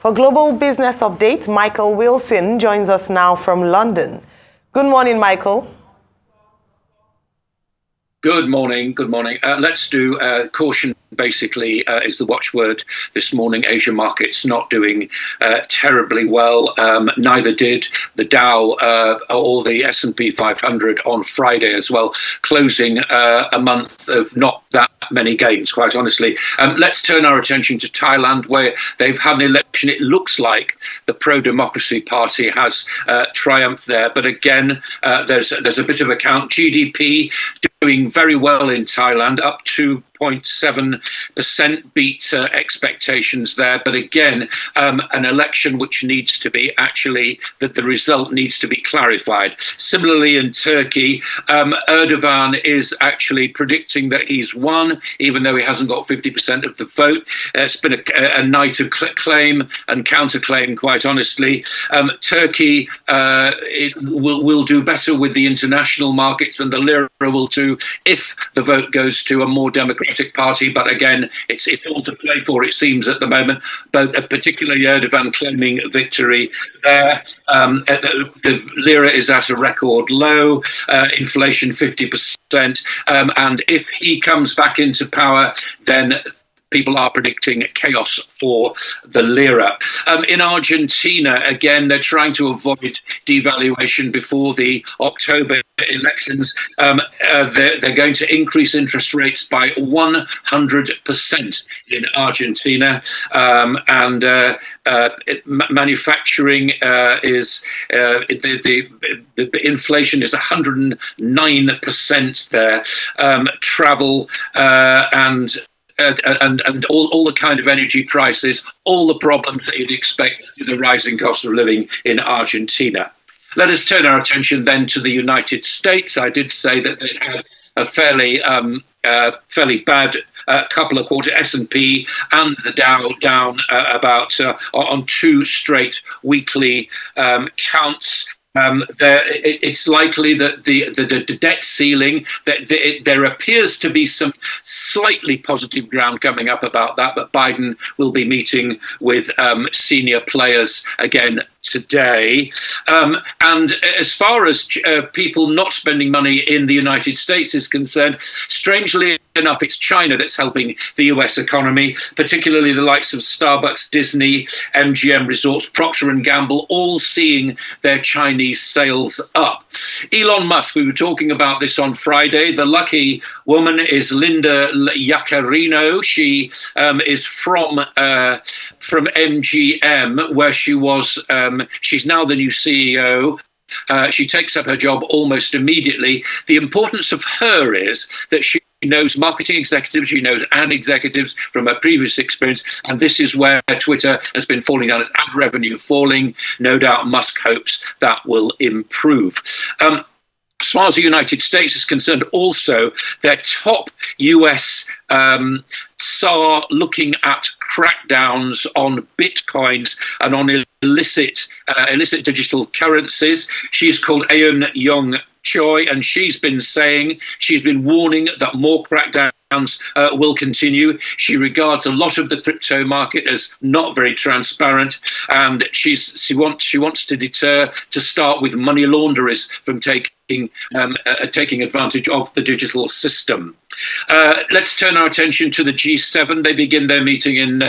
For Global Business Update, Michael Wilson joins us now from London. Good morning, Michael. Good morning. Good morning. Let's do caution, basically, is the watchword this morning. Asia markets not doing terribly well. Neither did the Dow or the S&P 500 on Friday as well, closing a month of not that many gains, quite honestly. Let's turn our attention to Thailand, where they've had an election. It looks like the pro-democracy party has triumphed there. But again, there's a bit of a count. GDP doing very well in Thailand, up 2.7%, beat expectations there. But again, an election which needs to be that the result needs to be clarified. Similarly, in Turkey, Erdogan is actually predicting that he's won, even though he hasn't got 50% of the vote. It's been a night of claim and counterclaim, quite honestly. Turkey will do better with the international markets, and the lira will too if the vote goes to a more democratic party. But again, it's all to play for, it seems, at the moment. But particularly Erdogan claiming victory there. The lira is at a record low, inflation 50%. And if he comes back into power, then people are predicting chaos for the lira. In Argentina, again, they're trying to avoid devaluation before the October elections. They're going to increase interest rates by 100% in Argentina. Manufacturing is the inflation is 109% there. Travel and all the kind of energy prices, all the problems that you'd expect with the rising cost of living in Argentina. Let us turn our attention then to the United States. I did say that they had a fairly bad couple of quarters. S&P and the Dow down about on two straight weekly counts. It's likely that the debt ceiling, there appears to be some slightly positive ground coming up about that, but Biden will be meeting with senior players again today. And as far as people not spending money in the United States is concerned, strangely enough, it's China that's helping the US economy, particularly the likes of Starbucks, Disney, MGM Resorts, Procter & Gamble, all seeing their Chinese sales up. Elon Musk, we were talking about this on Friday. The lucky woman is Linda Yaccarino. She is from MGM, where she was. She's now the new CEO. She takes up her job almost immediately. The importance of her is that she knows marketing executives, she knows ad executives from her previous experience, and this is where Twitter has been falling down, as ad revenue falling. No doubt Musk hopes that will improve. As far as the United States is concerned, also, their top US SAR looking at crackdowns on bitcoins and on illicit digital currencies. She's called Eun Young Choi, and she's been warning that more crackdowns will continue. She regards a lot of the crypto market as not very transparent, and she wants to start with money launderers from taking advantage of the digital system. Let's turn our attention to the G7. They begin their meeting in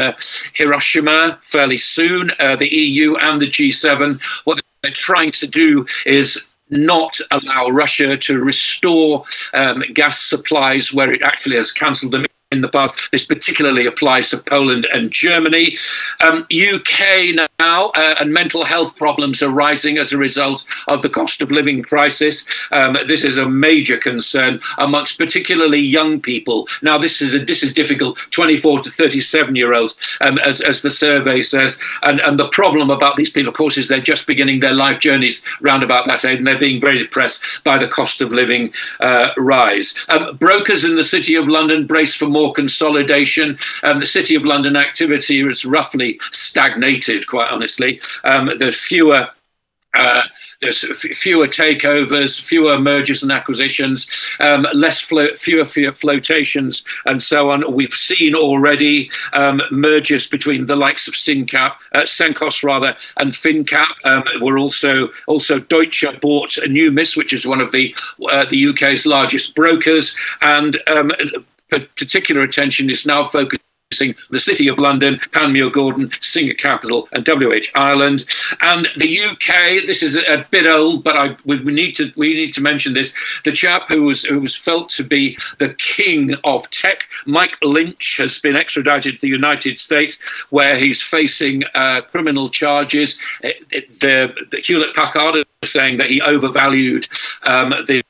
Hiroshima fairly soon. The EU and the G7, what they're trying to do is not allow Russia to restore gas supplies where it actually has cancelled them in the past. This particularly applies to Poland and Germany. UK now, and mental health problems are rising as a result of the cost of living crisis. This is a major concern amongst particularly young people. Now, this is difficult, 24 to 37-year-olds, as the survey says. And the problem about these people, of course, is they're just beginning their life journeys round about that age, and they're being very depressed by the cost of living rise. Brokers in the City of London brace for more consolidation. The City of London activity is roughly stagnated, quite honestly. There's fewer there's fewer takeovers, fewer mergers and acquisitions, fewer flotations, and so on. We've seen already mergers between the likes of Senkos and FinCap. We're also Deutsche bought Numis, which is one of the UK's largest brokers, and particular attention is now focused the City of London, Panmure Gordon, Singer Capital, and WH Ireland. And the UK, this is a bit old, but we need to mention this. The chap who was felt to be the king of tech, Mike Lynch, has been extradited to the United States, where he's facing criminal charges. The Hewlett Packard is saying that he overvalued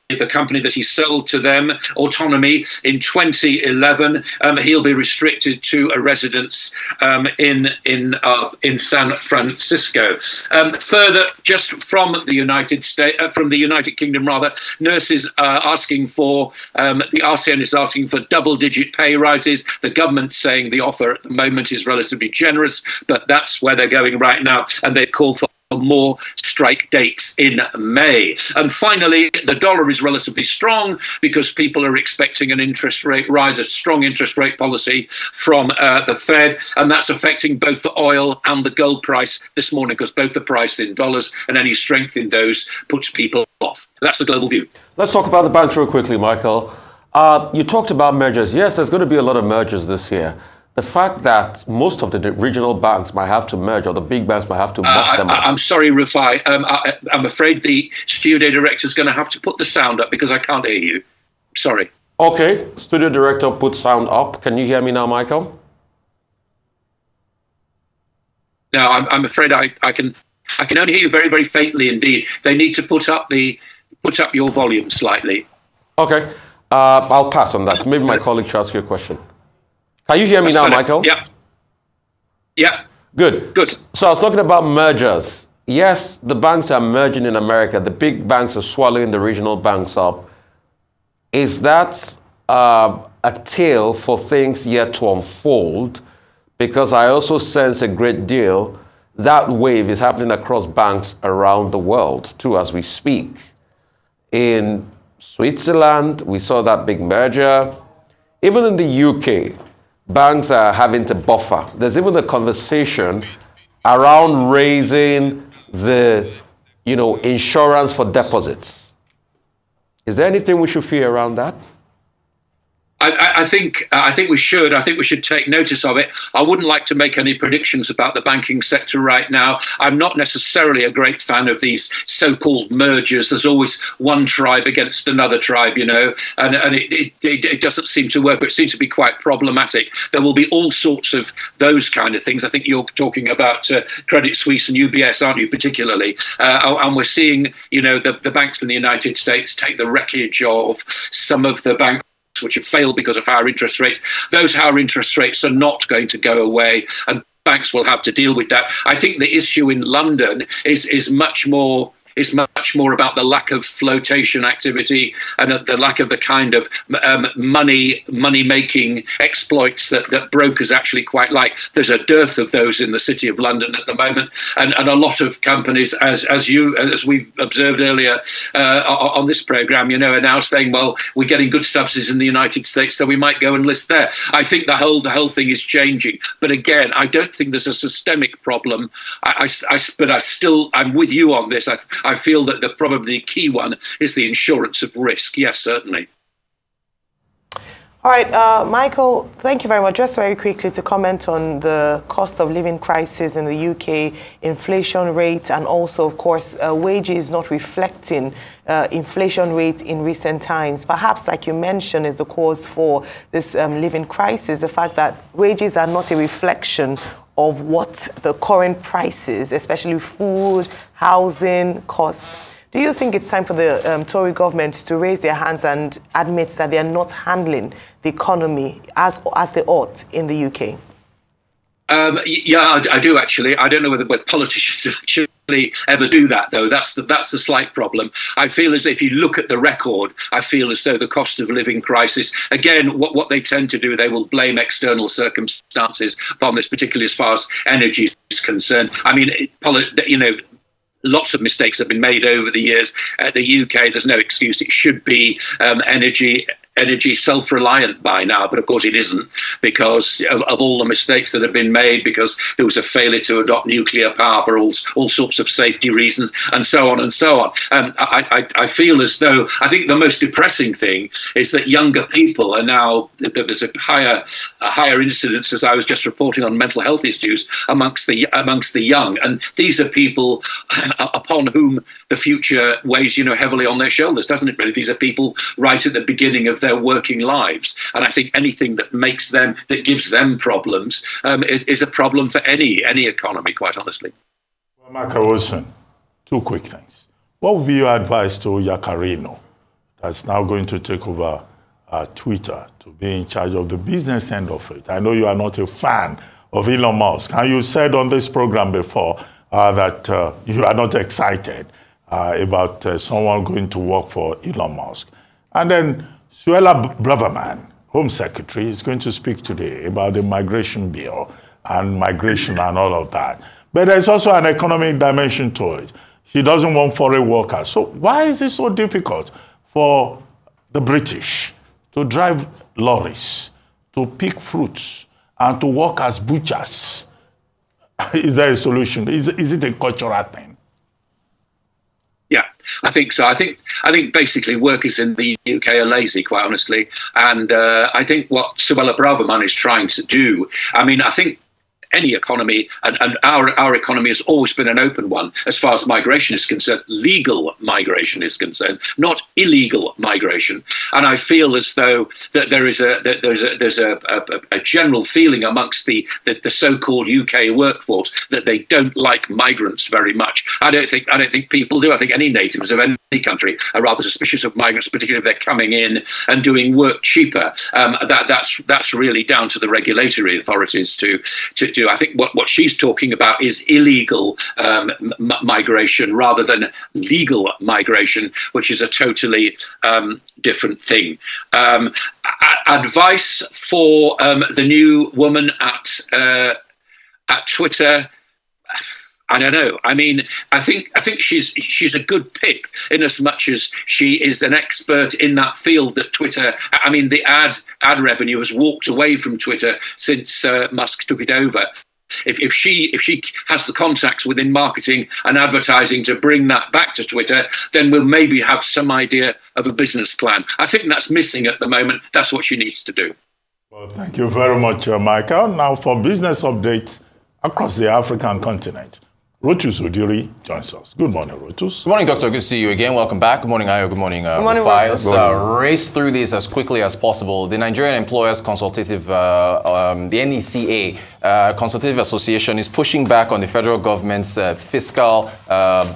the company that he sold to them, Autonomy, in 2011. He'll be restricted to a residence in San Francisco. Further, just from the United Kingdom, nurses are asking for the RCN is asking for double-digit pay rises. The government's saying the offer at the moment is relatively generous, but that's where they're going right now, and they've called for more strike dates in May. And finally, the dollar is relatively strong because people are expecting an interest rate rise, a strong interest rate policy from the Fed, and that's affecting both the oil and the gold price this morning because both are priced in dollars, and any strength in those puts people off. That's the global view. Let's talk about the banks real quickly, Michael. You talked about mergers. Yes, there's going to be a lot of mergers this year. The fact that most of the regional banks might have to merge, or the big banks might have to mock them up. I'm sorry, Rufai. I'm afraid the studio director is going to have to put the sound up because I can't hear you. Sorry. Okay. Studio director, put sound up. Can you hear me now, Michael? No, I'm afraid I can only hear you very, very faintly indeed. They need to put up your volume slightly. Okay. I'll pass on that. Maybe my colleague should ask you a question. Can you hear me now, Michael? Yeah. Yeah. Good. So I was talking about mergers. Yes, the banks are merging in America. The big banks are swallowing the regional banks up. Is that a tale for things yet to unfold? Because I also sense a great deal that wave is happening across banks around the world, too, as we speak. In Switzerland, we saw that big merger. Even in the UK, banks are having to buffer. There's even a conversation around raising the, insurance for deposits. Is there anything we should fear around that? I think we should. I think we should take notice of it. I wouldn't like to make any predictions about the banking sector right now. I'm not necessarily a great fan of these so-called mergers. There's always one tribe against another tribe, and it doesn't seem to work. It seems to be quite problematic. There will be all sorts of those kind of things. I think you're talking about Credit Suisse and UBS, aren't you, particularly? And we're seeing, the banks in the United States take the wreckage of some of the banks which have failed because of higher interest rates. Those higher interest rates are not going to go away, and banks will have to deal with that. I think the issue in London is much more about the lack of flotation activity and the lack of the kind of money-making exploits that brokers actually quite like. There's a dearth of those in the City of London at the moment, and a lot of companies, as we observed earlier on this program, are now saying, well, we're getting good subsidies in the United States, so we might go and list there. I think the whole thing is changing, but again, I don't think there's a systemic problem. I'm with you on this. I feel that probably the key one is the insurance of risk. Yes, certainly. All right, Michael, thank you very much. Just very quickly to comment on the cost of living crisis in the UK, inflation rate, and also, of course, wages not reflecting inflation rate in recent times. Perhaps, like you mentioned, is the cause for this living crisis, the fact that wages are not a reflection of what the current prices, especially food, housing, costs. Do you think it's time for the Tory government to raise their hands and admit that they are not handling the economy as they ought in the UK? Yeah, I do actually. I don't know whether politicians actually ever do that, though. That's the slight problem. I feel as if you look at the record, I feel as though the cost of living crisis, again, what they tend to do, they will blame external circumstances upon this, particularly as far as energy is concerned. I mean, lots of mistakes have been made over the years. The UK, there's no excuse. It should be energy self-reliant by now, but of course it isn't, because of all the mistakes that have been made, because there was a failure to adopt nuclear power for all sorts of safety reasons, and so on and so on. I feel as though, I think the most depressing thing is that younger people are now, there's a higher incidence, as I was just reporting, on mental health issues amongst the young, and these are people upon whom the future weighs, heavily on their shoulders, doesn't it really? These are people right at the beginning of their working lives, and I think anything that gives them problems is a problem for any economy, quite honestly. Well, Michael Wilson, two quick things. What would be your advice to Yakarino, that's now going to take over Twitter, to be in charge of the business end of it? I know you are not a fan of Elon Musk, and you said on this program before that you are not excited about someone going to work for Elon Musk. And then Suella Braverman, Home Secretary, is going to speak today about the migration bill and migration and all of that. But there's also an economic dimension to it. She doesn't want foreign workers. So why is it so difficult for the British to drive lorries, to pick fruits, and to work as butchers? Is there a solution? Is it a cultural thing? Yeah, I think so. I think basically workers in the UK are lazy, quite honestly. And I think what Suella Braverman is trying to do, I think any economy, and our economy has always been an open one as far as migration is concerned. Legal migration is concerned, not illegal migration. And I feel as though that there's a general feeling amongst the so-called UK workforce that they don't like migrants very much. I don't think people do. I think any natives of any country are rather suspicious of migrants, particularly if they're coming in and doing work cheaper. That's really down to the regulatory authorities to do. I think what she's talking about is illegal migration rather than legal migration, which is a totally different thing. Advice for the new woman at Twitter, I don't know. I think she's a good pick in as much as she is an expert in that field that Twitter. The ad revenue has walked away from Twitter since Musk took it over. If she has the contacts within marketing and advertising to bring that back to Twitter, then we'll maybe have some idea of a business plan. I think that's missing at the moment. That's what she needs to do. Well, thank you very much, Michael. Now for business updates across the African continent, Rotus Odiri joins us. Good morning, Rotus. Good morning, Doctor. Good to see you again. Welcome back. Good morning, Ayo. Good morning, Rufai. Let's race through this as quickly as possible. The Nigerian Employers Consultative, the NECA, Consultative Association, is pushing back on the federal government's fiscal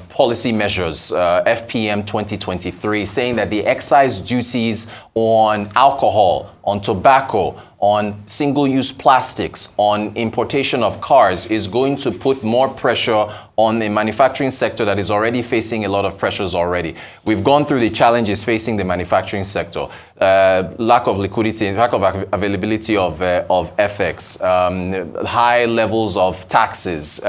policy measures, FPM 2023, saying that the excise duties on alcohol, on tobacco, on single-use plastics, on importation of cars is going to put more pressure on the manufacturing sector that is already facing a lot of pressures already. We've gone through the challenges facing the manufacturing sector, lack of liquidity, lack of availability of FX, high levels of taxes,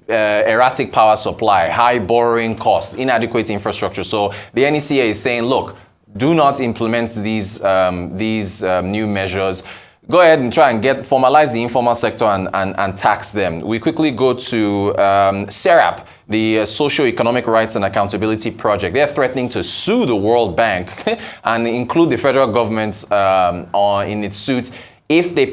erratic power supply, high borrowing costs, inadequate infrastructure. So the NECA is saying, look, do not implement these new measures. Go ahead and try and formalize the informal sector and tax them. We quickly go to SERAP, the Socio-Economic Rights and Accountability Project. They're threatening to sue the World Bank and include the federal government in its suit if they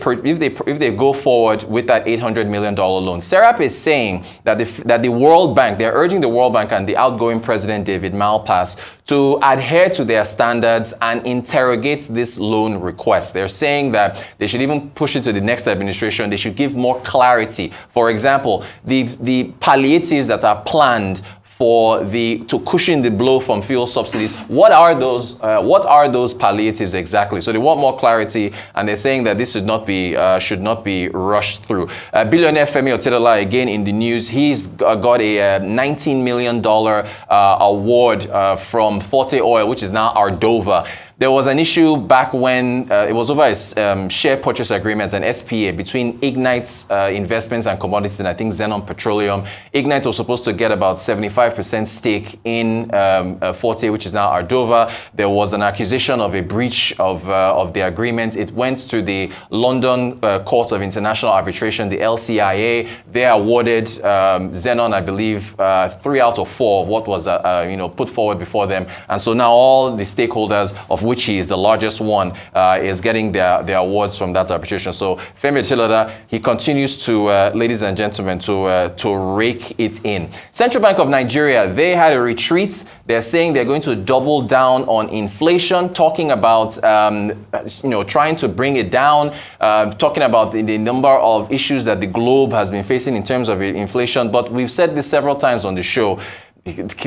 go forward with that $800 million loan. SERAP is saying that the World Bank, they're urging the World Bank and the outgoing president, David Malpass, to adhere to their standards and interrogate this loan request. They're saying that they should even push it to the next administration. They should give more clarity. For example, the palliatives that are planned to cushion the blow from fuel subsidies. What are those palliatives exactly? So they want more clarity, and they're saying that this should not be rushed through. Billionaire Femi Otedola again in the news. He's got a $19 million award from Forte Oil, which is now Ardova. There was an issue back when it was over a share purchase agreement, an SPA, between Ignite's investments and commodities, and I think Zenon Petroleum. Ignite was supposed to get about 75% stake in Forte, which is now Ardova. There was an accusation of a breach of the agreement. It went to the London Court of International Arbitration, the LCIA. They awarded Zenon, I believe, 3 out of 4 of what was put forward before them. And so now all the stakeholders, of which he is the largest one, is getting their awards from that arbitration. So Femi Chiloda, he continues to, ladies and gentlemen, to rake it in. Central Bank of Nigeria, they had a retreat. They're saying they're going to double down on inflation, talking about trying to bring it down, talking about the number of issues that the globe has been facing in terms of inflation. But we've said this several times on the show.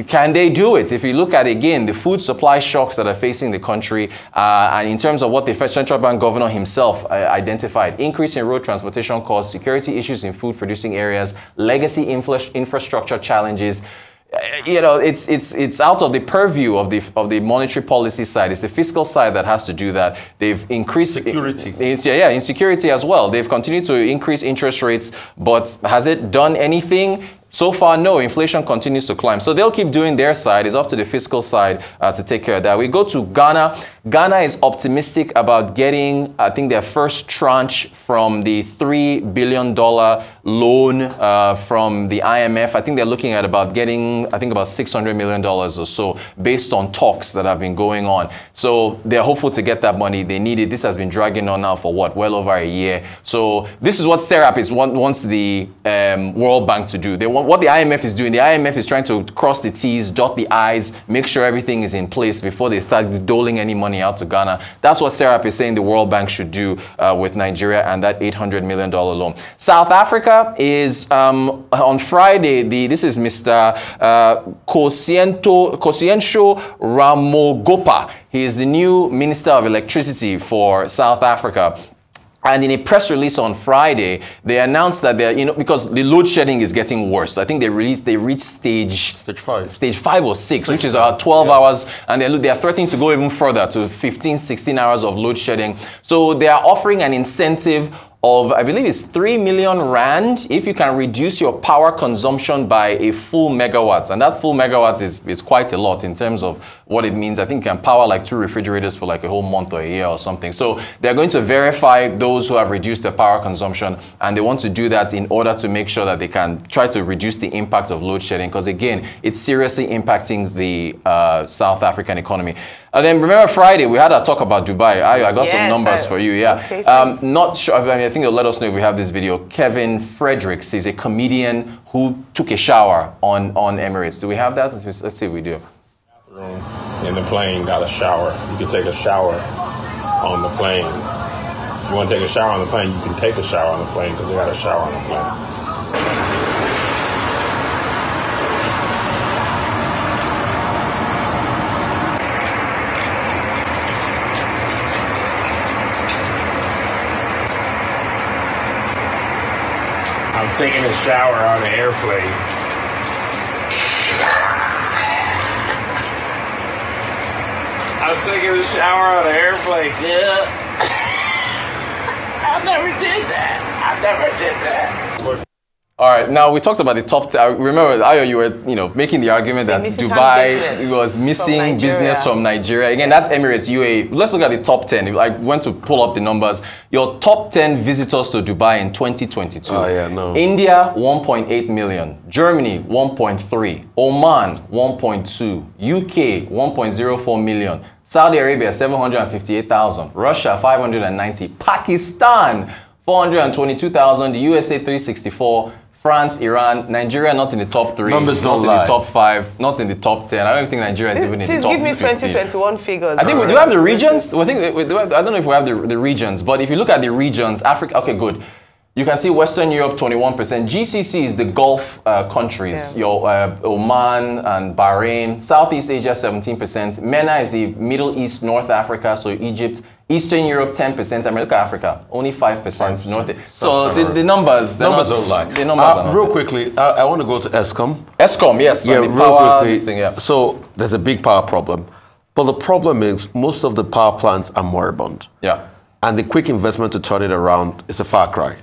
Can they do it? If you look at, again, the food supply shocks that are facing the country, and in terms of what the Central Bank governor himself identified, increase in road transportation costs, security issues in food-producing areas, legacy infrastructure challenges, it's out of the purview of the monetary policy side. It's the fiscal side that has to do that. They've increased security. Insecurity as well. They've continued to increase interest rates, but has it done anything? So far, no. Inflation continues to climb. So they'll keep doing their side. It's up to the fiscal side to take care of that. We go to Ghana. Ghana is optimistic about getting, I think, their first tranche from the $3 billion loan from the IMF. I think they're looking at about getting, I think, about $600 million or so based on talks that have been going on. So they're hopeful to get that money. They need it. This has been dragging on now for what? Well over a year. So this is what SERAP wants the World Bank to do. They want what the IMF is doing. The IMF is trying to cross the T's, dot the I's, make sure everything is in place before they start doling any money out to Ghana. That's what SERAP is saying the World Bank should do with Nigeria and that $800 million loan. South Africa is on Friday. This is Mr. Kosientsho Ramogopa. He is the new Minister of Electricity for South Africa. And in a press release on Friday, they announced that they're, because the load shedding is getting worse. I think they reached stage 5 or 6, which is about 12 hours. And they are threatening to go even further to 15, 16 hours of load shedding. So they are offering an incentive of, I believe it's 3 million rand if you can reduce your power consumption by a full megawatt. And that full megawatt is quite a lot in terms of what it means. I think you can power like 2 refrigerators for like a whole month or a year or something. So they're going to verify those who have reduced their power consumption, and they want to do that in order to make sure that they can try to reduce the impact of load shedding, because again, it's seriously impacting the South African economy. And then remember Friday, we had a talk about Dubai. I got some numbers for you, yeah. Okay, not sure, I think they'll let us know if we have this video. Kevin Fredericks is a comedian who took a shower on Emirates. Do we have that? Let's see if we do. In the plane, got a shower. You can take a shower on the plane. If you want to take a shower on the plane, you can take a shower on the plane because they got a shower on the plane. I'm taking a shower on an airplane. I'm taking a shower on an airplane. Yeah. I never did that. All right, now we talked about the top 10. Remember, Ayo, you were making the argument that Dubai was missing business from Nigeria. Again, that's Emirates, UAE. Let's look at the top 10. I went to pull up the numbers. Your top 10 visitors to Dubai in 2022. Oh, yeah, no. India, 1.8 million. Germany, 1.3. Oman, 1.2. UK, 1.04 million. Saudi Arabia, 758,000. Russia, 590. Pakistan, 422,000. The USA, 364. France, Iran, Nigeria not in the top 3, Numbers not don't in lie. the top 5, not in the top 10. I don't think Nigeria is even in the top 15. Please give me 2021 figures. I think we do have the regions. I don't know if we have the regions, but if you look at the regions, Africa, okay, good. You can see Western Europe, 21%. GCC is the Gulf countries, your Oman and Bahrain. Southeast Asia, 17%. MENA is the Middle East, North Africa, so Egypt. Eastern Europe, 10%. America, Africa, only 5%. North. So the numbers don't lie. The numbers are not real quickly, I want to go to ESCOM. ESCOM, yes. Yeah, the real power, quickly. this thing, yeah. So there's a big power problem. But the problem is most of the power plants are moribund. Yeah. And the quick investment to turn it around is a far cry.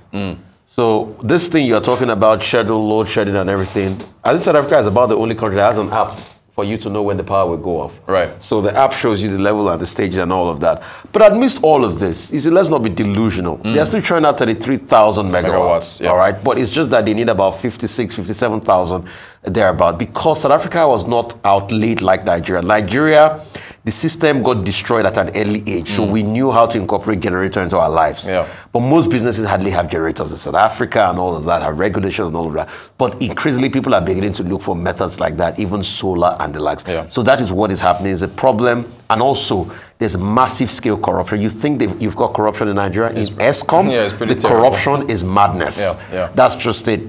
So this thing you're talking about, schedule, load shedding and everything, I think South Africa is about the only country that has an app for you to know when the power will go off. Right. So the app shows you the level and the stages and all of that. But amidst all of this, you see, let's not be delusional. They're still trying out 33,000 megawatts. Yeah. All right. But it's just that they need about 56, 57,000 thereabout because South Africa was not outlaid like Nigeria. Nigeria, the system got destroyed at an early age, so we knew how to incorporate generator into our lives. Yeah. But most businesses hardly have generators in South Africa and all of that, have regulations and all of that. But increasingly, people are beginning to look for methods like that, even solar and the likes. Yeah. So that is what is happening. It's a problem. And also, there's massive scale corruption. You think you've got corruption in Nigeria? In ESCOM, it's pretty the terrible. corruption is madness. Yeah. That's just it.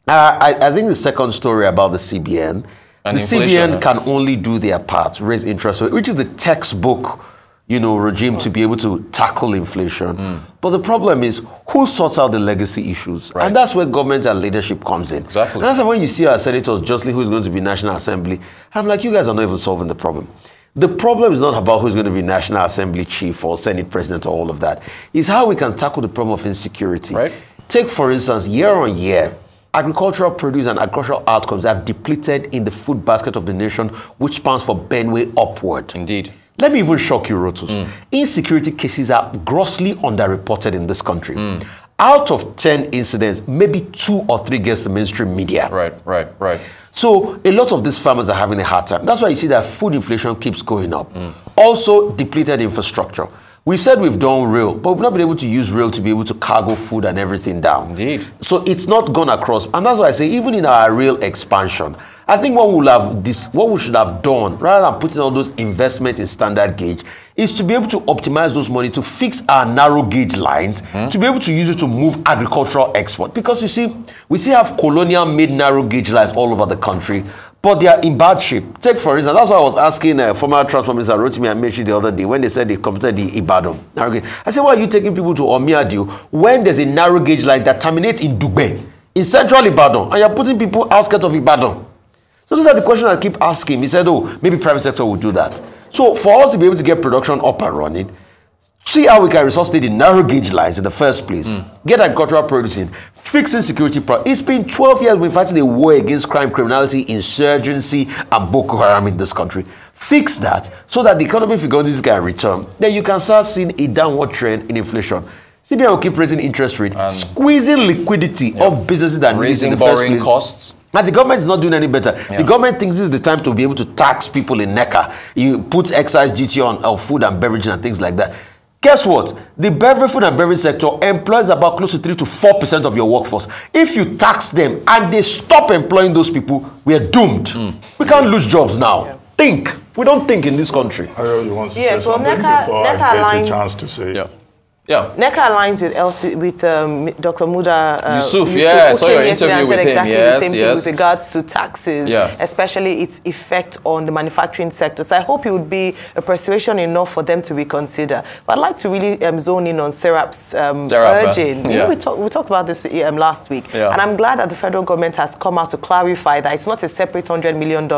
I think the second story about the CBN, And the inflation, CBN can only do their part, raise interest rate, which is the textbook, regime to be able to tackle inflation. But the problem is, who sorts out the legacy issues? Right. And that's where government and leadership comes in. Exactly. And that's why when you see our senators, Jocelyn, who's going to be National Assembly, I'm like, you guys are not even solving the problem. The problem is not about who's going to be National Assembly chief or Senate president or all of that. It's how we can tackle the problem of insecurity. Right. Take, for instance, year on year, agricultural produce and agricultural outcomes have depleted in the food basket of the nation, which spans for Benway upward. Indeed. Let me even shock you, Rotus. Insecurity cases are grossly underreported in this country. Out of 10 incidents, maybe 2 or 3 gets the mainstream media. Right. So a lot of these farmers are having a hard time. That's why you see that food inflation keeps going up. Also, depleted infrastructure. We said we've done rail, but we've not been able to use rail to be able to cargo food and everything down. Indeed. So it's not gone across. And that's why I say, even in our rail expansion, I think what we should have done, rather than putting all those investments in standard gauge, is to be able to optimize those money to fix our narrow gauge lines, to be able to use it to move agricultural export. Because you see, we still have colonial made narrow gauge lines all over the country, but they are in bad shape. Take, for instance, that's why I was asking former Transport Minister Rotimi Amechi the other day when they said they completed the Ibadan narrow gauge. I said, why are you taking people to Omiadio when there's a narrow gauge line that terminates in Dugbe, in central Ibadan, and you're putting people outskirts of Ibadan? So those are the questions I keep asking. He said, oh, maybe private sector will do that. So for us to be able to get production up and running, see how we can resuscitate the narrow gauge lines in the first place, get agricultural produce in, fixing security problems. It's been 12 years we've been fighting a war against crime, criminality, insurgency, and Boko Haram in this country. Fix that so that the economy figures can return. Then you can start seeing a downward trend in inflation. CBN will keep raising interest rate, squeezing liquidity of businesses that raising need it in the first borrowing place. costs. And the government is not doing any better. The government thinks this is the time to be able to tax people in NECA. You put excise duty on food and beverage and things like that. Guess what? The food and beverage sector employs about close to 3 to 4% of your workforce. If you tax them and they stop employing those people, we are doomed. We can't lose jobs now. Think. We don't think in this country. You want to Yes, say well, something NECA before I get aligns- a chance to say? NECA aligns with Dr. Muda Yusuf, who yeah, I saw came your yesterday interview and with said him. exactly Yes, the same thing yes. with regards to taxes, especially its effect on the manufacturing sector. So I hope it would be a persuasion enough for them to be considered. But I'd like to really zone in on Serap's urging. You know, we talked about this last week, and I'm glad that the federal government has come out to clarify that it's not a separate $100 million,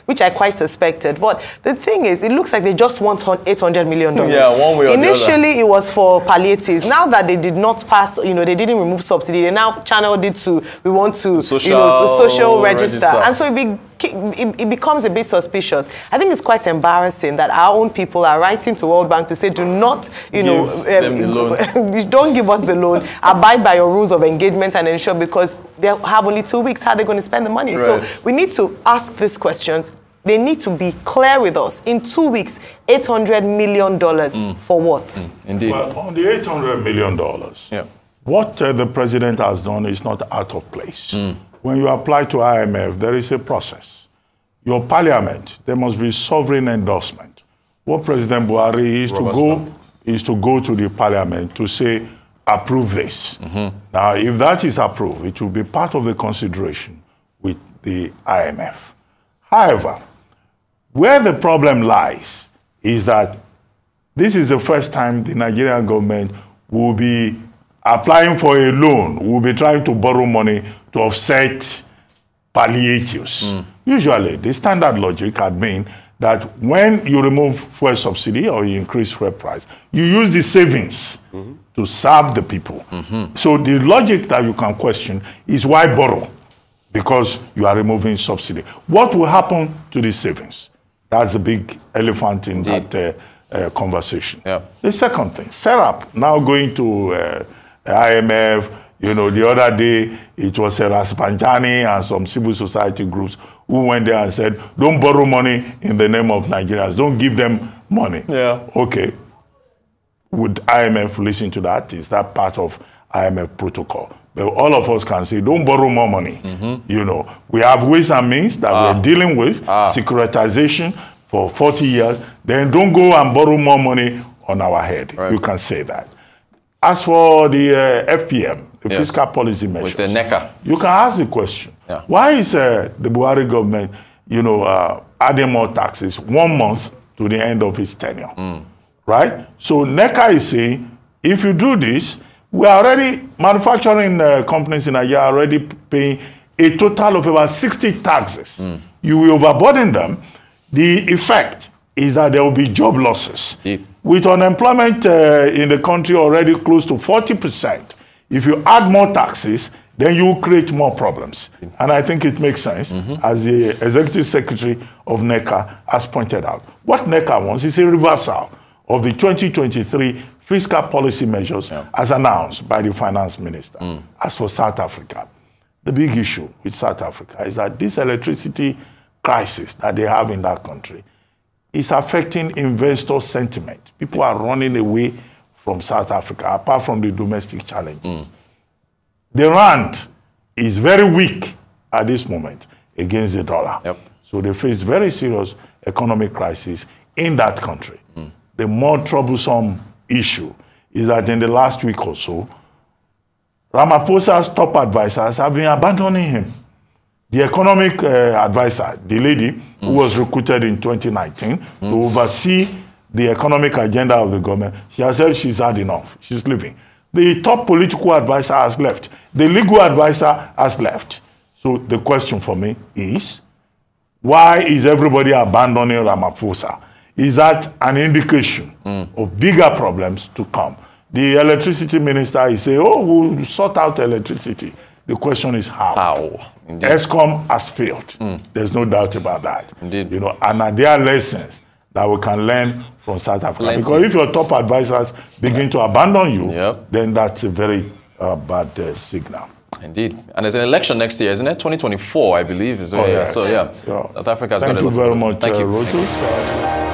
which I quite suspected. But the thing is, it looks like they just want $800 million. Yeah, one way or the other. Initially, it was for palliatives. Now that they did not pass, they didn't remove subsidy, they now channeled it to, we want to, social register. And so it becomes a bit suspicious. I think it's quite embarrassing that our own people are writing to World Bank to say, do not, don't give us the loan, abide by your rules of engagement and ensure, because they have only 2 weeks, how are they going to spend the money? Right. So we need to ask these questions. They need to be clear with us. In 2 weeks, $800 million for what? Indeed. Well, on the $800 million, what the president has done is not out of place. When you apply to IMF, there is a process. Your parliament, there must be sovereign endorsement. What President Buhari is to go to the parliament to say, approve this. Now, if that is approved, it will be part of the consideration with the IMF. However, where the problem lies is that this is the first time the Nigerian government will be applying for a loan, will be trying to borrow money to offset palliatives. Usually, the standard logic had been that when you remove fuel subsidy or you increase fuel price, you use the savings to serve the people. So the logic that you can question is why borrow? Because you are removing subsidy. What will happen to the savings? That's the big elephant in that conversation. Yeah. The second thing, SERAP now going to IMF. You know, the other day it was Raspanjani and some civil society groups who went there and said, don't borrow money in the name of Nigerians. Don't give them money. Yeah. Okay. Would IMF listen to that? Is that part of IMF protocol? But all of us can say, don't borrow more money. You know, we have ways and means that we're dealing with, securitization for 40 years. Then don't go and borrow more money on our head. Right. You can say that. As for the FPM, the fiscal policy measures, with the NECA, you can ask the question, why is the Buhari government, you know, adding more taxes 1 month to the end of its tenure, right? So NECA is saying, if you do this, we are already, manufacturing companies in Nigeria are already paying a total of about 60 taxes. You will overburden them. The effect is that there will be job losses. With unemployment in the country already close to 40%, if you add more taxes, then you will create more problems. And I think it makes sense, as the Executive Secretary of NECA has pointed out. What NECA wants is a reversal of the 2023 fiscal policy measures as announced by the Finance Minister. As for South Africa, the big issue with South Africa is that this electricity crisis that they have in that country is affecting investor sentiment. People are running away from South Africa, apart from the domestic challenges. The rand is very weak at this moment against the dollar. So they face very serious economic crisis in that country. The more troublesome issue is that in the last week or so, Ramaphosa's top advisors have been abandoning him. The economic advisor, the lady who was recruited in 2019 to oversee the economic agenda of the government, she has said she's had enough. She's leaving. The top political advisor has left. The legal advisor has left. So the question for me is, why is everybody abandoning Ramaphosa? Is that an indication of bigger problems to come? The electricity minister is saying, oh, we'll sort out electricity. The question is how? How? ESCOM has failed. There's no doubt about that. Indeed. You know, and there are lessons that we can learn from South Africa. Because if your top advisors begin to abandon you, then that's a very bad signal. Indeed. And there's an election next year, isn't it? 2024, I believe. So, South Africa's got a lot to do. Thank you very much, Rotus.